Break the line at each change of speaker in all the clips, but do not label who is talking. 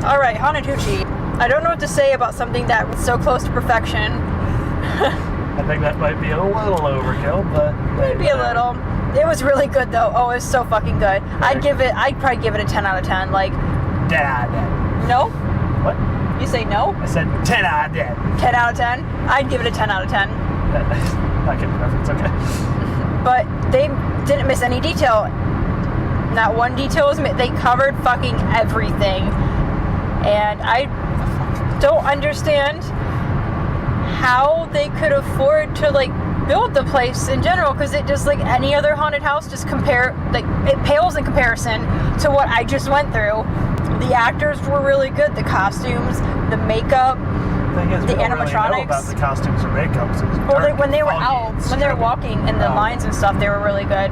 Alright, Haunted Hoochie. I don't know what to say about something that was so close to perfection.
I think that might be a little overkill, but...
Maybe a little. It was really good, though. Oh, it was so fucking good. I'd probably give it a 10 out of 10. Like...
10 out of 10.
No?
What?
You say no?
I said 10 out of 10.
10 out of 10? I'd give it a 10 out of 10.
Not getting the reference, okay.
But they didn't miss any detail. Not one detail was missed. They covered fucking everything. And I don't understand how they could afford to, like, build the place in general, because it just, like any other haunted house, just it pales in comparison to what I just went through. The actors were really good, the costumes, the makeup, the animatronics.
Really know about the costumes or makeup.
Well, when they were out, when they were walking in the lines and stuff, they were really good.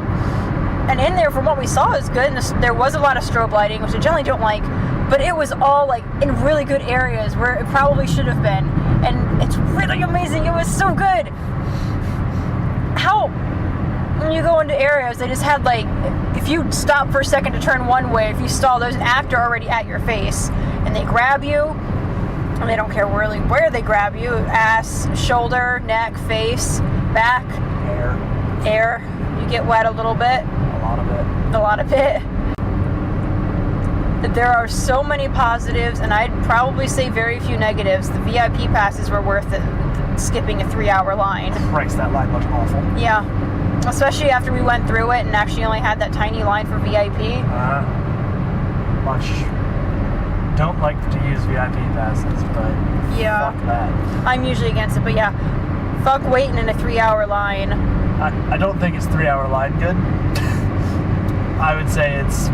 And in there, from what we saw, is good. And there was a lot of strobe lighting, which I generally don't like, but it was all like in really good areas where it probably should have been. And it's really amazing. It was so good. How, when you go into areas, they just had like, if you stop for a second to turn one way, if you stall, there's an actor already at your face, and they grab you, and they don't care really where they grab you, ass, shoulder, neck, face, back, air. You get wet a little bit. A lot of it. There are so many positives, and I'd probably say very few negatives. The VIP passes were worth it, skipping a 3-hour line.
Christ, that line looked awful.
Yeah. Especially after we went through it and actually only had that tiny line for VIP.
Don't like to use VIP passes, but
yeah,
fuck that.
I'm usually against it, but yeah. Fuck waiting in a 3-hour line.
I don't think it's 3-hour line good. I would say it's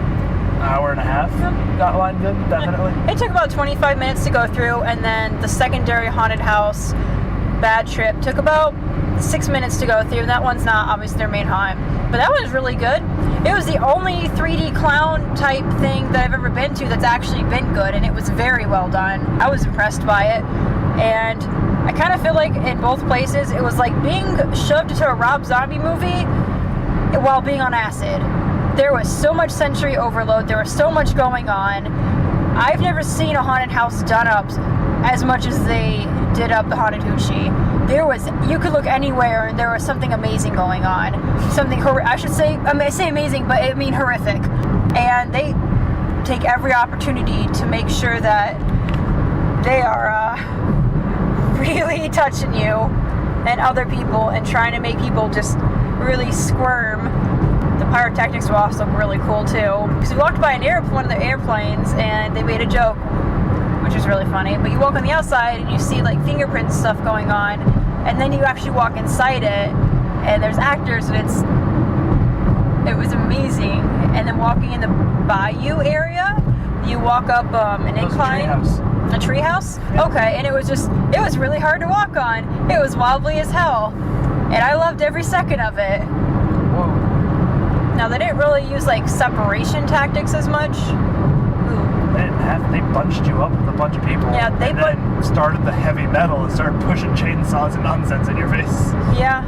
hour and a half. That line good, definitely.
It took about 25 minutes to go through, and then the secondary haunted house, Bad Trip, took about 6 minutes to go through. That one's not obviously their main haunt, but that one's really good. It was the only 3D clown type thing that I've ever been to that's actually been good, and it was very well done. I was impressed by it, and I kind of feel like in both places it was like being shoved into a Rob Zombie movie while being on acid. There was so much sensory overload. There was so much going on. I've never seen a haunted house done up as much as they did up the Haunted Hoochie. You could look anywhere and there was something amazing going on. I say amazing, but I mean horrific. And they take every opportunity to make sure that they are really touching you and other people and trying to make people just really squirm. The pyrotechnics were also really cool too, because we walked by one of the airplanes and they made a joke, which was really funny. But you walk on the outside and you see like fingerprints stuff going on, and then you actually walk inside it and there's actors, and it was amazing. And then walking in the bayou area, you walk up an incline. A treehouse? Yeah. Okay, and it was really hard to walk on. It was wobbly as hell, and I loved every second of it.
Whoa.
Now, they didn't really use, like, separation tactics as much.
They bunched you up with a bunch of people.
Yeah,
then started the heavy metal and started pushing chainsaws and nonsense in your face.
Yeah.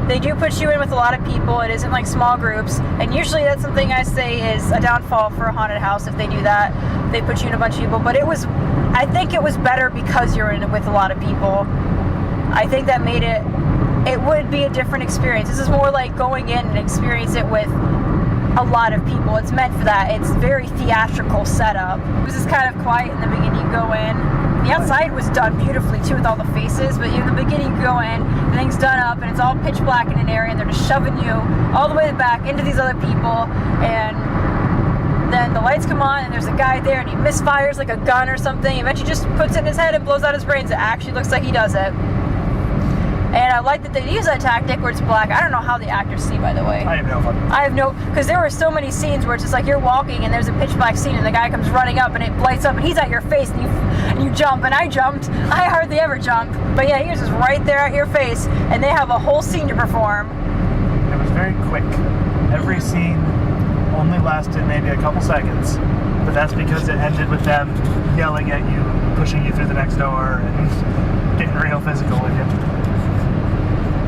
They do put you in with a lot of people. It isn't like small groups. And usually that's something I say is a downfall for a haunted house if they do that. They put you in a bunch of people. But I think it was better because you're in it with a lot of people. I think that made it would be a different experience. This is more like going in and experience it with a lot of people. It's meant for that. It's very theatrical setup. It was just kind of quiet in the beginning. You go in. The outside was done beautifully too with all the faces, but in the beginning you go in, everything's done up, and it's all pitch black in an area, and they're just shoving you all the way back into these other people, and then the lights come on, and there's a guy there, and he misfires like a gun or something. He eventually just puts it in his head and blows out his brains. It actually looks like he does it. And I like that they use that tactic where it's black. I don't know how the actors see, by the way.
I have no fun.
Because there were so many scenes where it's just like you're walking and there's a pitch black scene and the guy comes running up and it lights up and he's at your face and you jump, and I jumped. I hardly ever jump. But yeah, he was just right there at your face, and they have a whole scene to perform.
It was very quick. Every scene only lasted maybe a couple seconds, but that's because it ended with them yelling at you, pushing you through the next door, and getting real physical with you.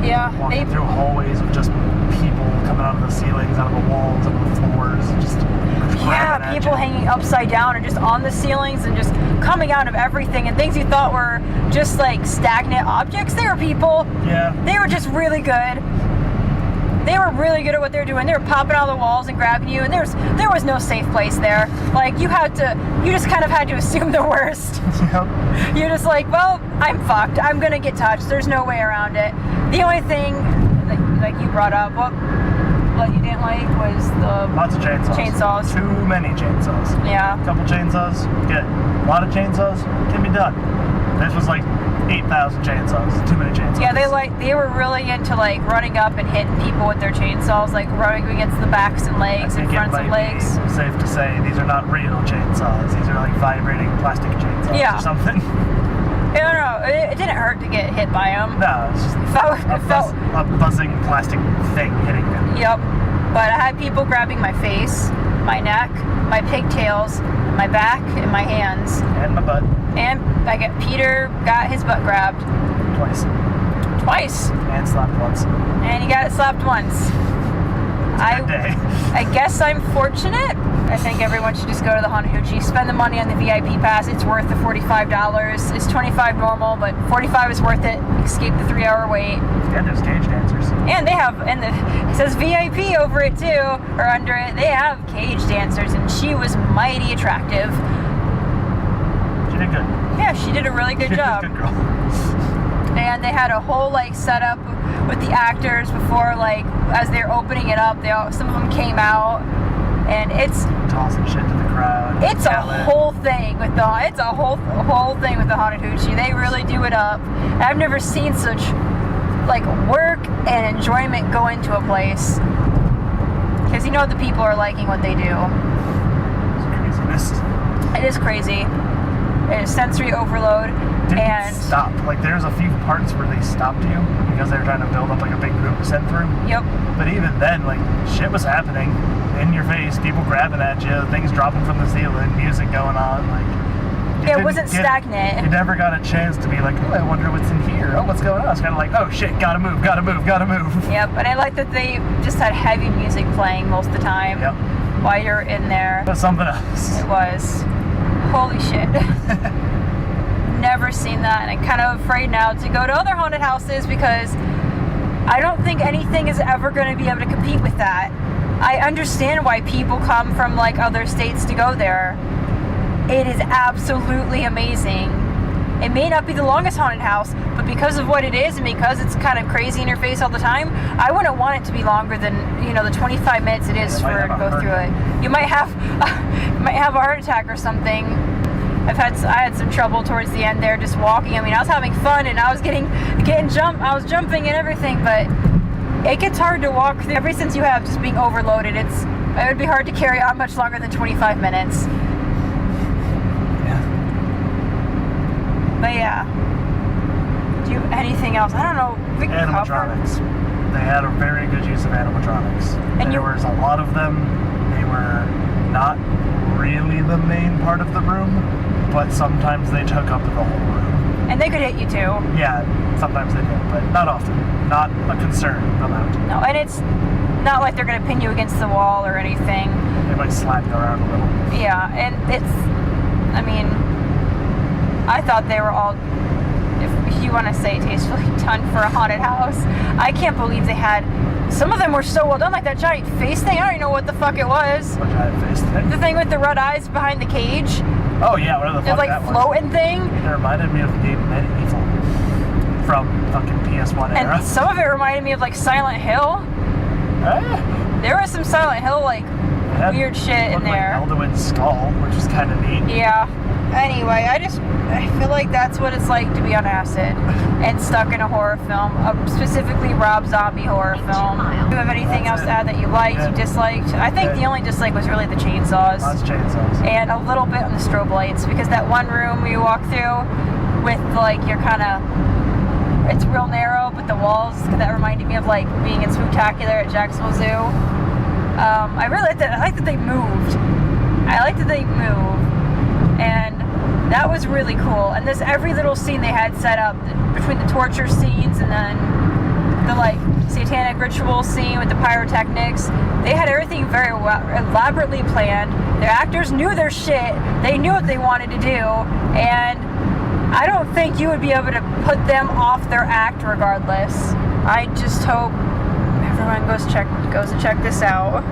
Yeah,
walking through hallways of just people coming out of the ceilings, out of the walls, out of the floors, just
people hanging upside down or just on the ceilings and just coming out of everything, and things you thought were just like stagnant objects. They were people.
Yeah.
They were just really good. They were really good at what they were doing. They were popping out of the walls and grabbing you, and there was no safe place there. Like, you just kind of had to assume the worst.
Yep.
You're just like, well, I'm fucked. I'm gonna get touched. There's no way around it. The only thing like you brought up, what you didn't like was the
lots of chainsaws. Too many chainsaws.
Yeah.
A couple chainsaws, good. A lot of chainsaws can be done. This was like 8,000 chainsaws. Too many chainsaws.
Yeah, they were really into like running up and hitting people with their chainsaws, like running against the backs and legs and fronts and legs.
Safe to say these are not real chainsaws. These are like vibrating plastic chainsaws or something.
I don't know. It didn't hurt to get hit by them.
No, it's just a buzzing plastic thing hitting them.
Yep. But I had people grabbing my face, my neck, my pigtails, my back, and my hands.
And my butt.
And Peter got his butt grabbed. Twice.
And slapped once.
And he got slapped once.
Good day.
I guess I'm fortunate. I think everyone should just go to the Haunted Hoochie, spend the money on the VIP pass. It's worth the $45. It's $25 normal, but $45 is worth it. Escape the 3-hour wait.
And there's cage dancers.
And it says VIP over it too, or under it. They have cage dancers, and she was mighty attractive.
She did good.
Yeah, she did a really good job.
Good girl.
And they had a whole like setup with the actors before, like as they're opening it up. Some of them came out, and it's
tossing shit to the crowd.
It's a whole thing with the Haunted Hoochie. They really do it up. I've never seen such like work and enjoyment go into a place, because you know the people are liking what they do.
It's craziness.
It is crazy. It is sensory overload.
Didn't stop. Like, there's a few parts where they stopped you because they were trying to build up like a big group to send through.
Yep.
But even then, like, shit was happening in your face, people grabbing at you, things dropping from the ceiling, music going on. Like,
it wasn't stagnant.
You never got a chance to be like, oh, I wonder what's in here. Oh, what's going on? It's kind of like, oh shit, gotta move.
Yep. And I like that they just had heavy music playing most of the time.
Yep.
While you're in there.
But something else.
It was. Holy shit. Never seen that, and I'm kind of afraid now to go to other haunted houses, because I don't think anything is ever going to be able to compete with that. I understand why people come from like other states to go there. It is absolutely amazing. It may not be the longest haunted house, but because of what it is and because it's kind of crazy in your face all the time, I wouldn't want it to be longer than, the 25 minutes it is for to go through it. You might have a heart attack or something. I had some trouble towards the end there just walking. I mean, I was having fun and I was I was jumping and everything, but it gets hard to walk through. Ever since you have just being overloaded, it would be hard to carry on much longer than 25 minutes. But yeah. Do you have anything else? I don't know.
Animatronics. They had a very good use of animatronics. And there was a lot of them. They were not really the main part of the room, but sometimes they took up the whole room.
And they could hit you too. Yeah,
sometimes they did, but not often. Not a concern amount.
No, and it's not like they're going to pin you against the wall or anything.
They might slap you around a little.
Yeah, and I thought they were all, if you want to say tastefully done for a haunted house. I can't believe they had, some of them were so well done, like that giant face thing. I don't even know what the fuck it was.
What giant face thing?
The thing with the red eyes behind the cage.
Oh yeah, whatever the fuck that was.
It was like floating thing.
It reminded me of the game Medieval from fucking PS1 era.
And some of it reminded me of like Silent Hill. There was some Silent Hill weird shit in there.
Like Elderwood's skull, which is kind of neat.
Yeah. Anyway, I feel like that's what it's like to be on acid and stuck in a horror film, specifically Rob Zombie horror film. Do you have anything else to add that you liked, you disliked? I think the only dislike was really the chainsaws.
Lots of chainsaws.
And a little bit on the strobe lights, because that one room we walk through with it's real narrow, but the walls, that reminded me of like being in Spooktacular at Jacksonville Zoo. I really liked that. I like that they moved. And that was really cool. And every little scene they had set up between the torture scenes and then the like satanic ritual scene with the pyrotechnics. They had everything very elaborately planned. The actors knew their shit. They knew what they wanted to do, and I don't think you would be able to put them off their act regardless. I just hope everyone goes to check this out.